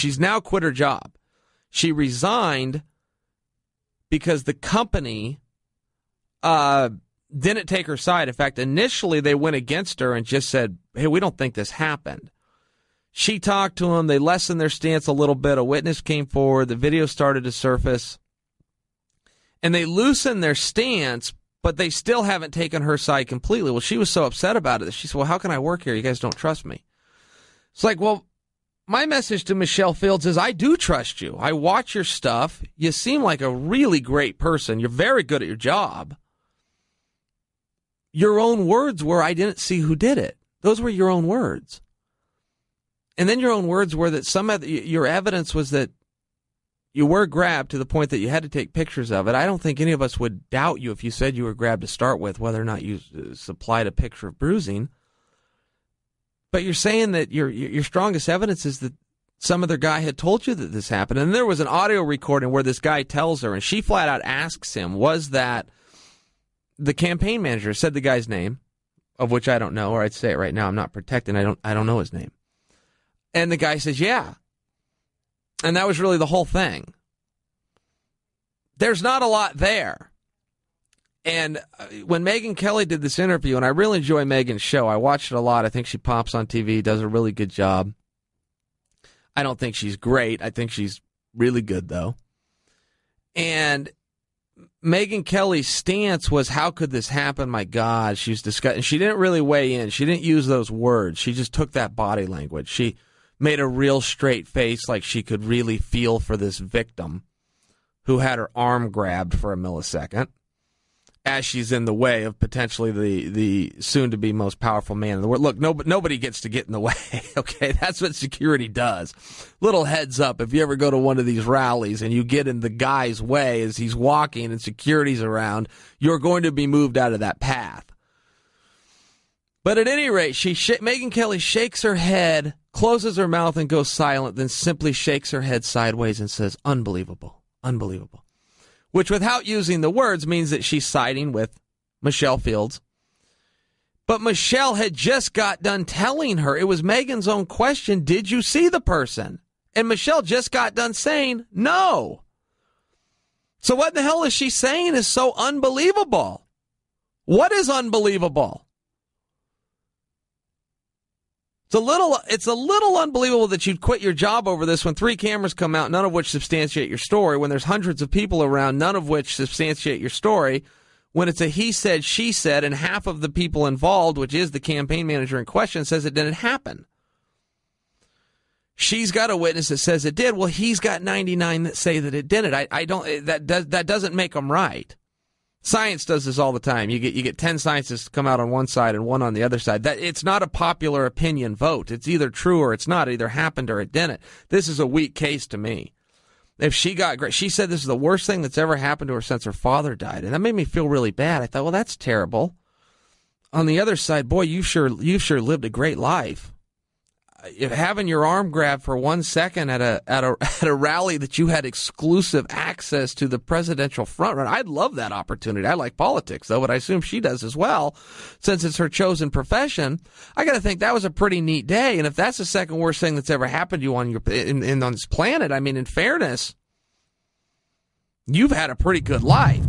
She's now quit her job. She resigned because the company didn't take her side. In fact, initially they went against her and just said, hey, we don't think this happened. She talked to them. They lessened their stance a little bit. A witness came forward. The video started to surface. And they loosened their stance, but they still haven't taken her side completely. Well, she was so upset about it that she said, well, how can I work here? You guys don't trust me. It's like, well, my message to Michelle Fields is I do trust you. I watch your stuff. You seem like a really great person. You're very good at your job. Your own words were, I didn't see who did it. Those were your own words. And then your own words were that your evidence was that you were grabbed to the point that you had to take pictures of it. I don't think any of us would doubt you if you said you were grabbed to start with, whether or not you supplied a picture of bruising. But you're saying that your strongest evidence is that some other guy had told you that this happened. And there was an audio recording where this guy tells her, and she flat out asks him, was that the campaign manager? Said the guy's name, of which I don't know, or I'd say it right now. I'm not protecting. I don't know his name. And the guy says, yeah. And that was really the whole thing. There's not a lot there. And when Megyn Kelly did this interview, and I really enjoy Megyn's show, I watched it a lot. I think she pops on TV, does a really good job. I don't think she's great. I think she's really good, though. And Megyn Kelly's stance was, how could this happen? My God, she was disgusting. She didn't really weigh in. She didn't use those words. She just took that body language. She made a real straight face like she could really feel for this victim who had her arm grabbed for a millisecond as she's in the way of potentially the soon-to-be most powerful man in the world. Look, nobody gets to get in the way, okay? That's what security does. Little heads up, if you ever go to one of these rallies and you get in the guy's way as he's walking and security's around, you're going to be moved out of that path. But at any rate, Megyn Kelly shakes her head, closes her mouth, and goes silent, then simply shakes her head sideways and says, unbelievable, unbelievable. Which, without using the words, means that she's siding with Michelle Fields. But Michelle had just got done telling her, it was Megyn's own question, did you see the person? And Michelle just got done saying, no. So what the hell is she saying is so unbelievable? What is unbelievable? It's a little unbelievable that you'd quit your job over this when 3 cameras come out, none of which substantiate your story, when there's hundreds of people around, none of which substantiate your story, when it's a he said, she said, and half of the people involved, which is the campaign manager in question, says it didn't happen. She's got a witness that says it did. Well, he's got 99 that say that it didn't. That doesn't make them right. Science does this all the time. You get 10 scientists come out on one side and one on the other side. It's not a popular opinion vote. It's either true or it's not. It either happened or it didn't. This is a weak case to me. If she said this is the worst thing that's ever happened to her since her father died, and that made me feel really bad. I thought, well, that's terrible. On the other side, boy, you've sure lived a great life. If having your arm grabbed for 1 second at a rally that you had exclusive access to the presidential front runner, I'd love that opportunity. I like politics, though, but I assume she does as well, since it's her chosen profession. I got to think that was a pretty neat day. And if that's the second worst thing that's ever happened to you on on this planet, I mean, in fairness, you've had a pretty good life.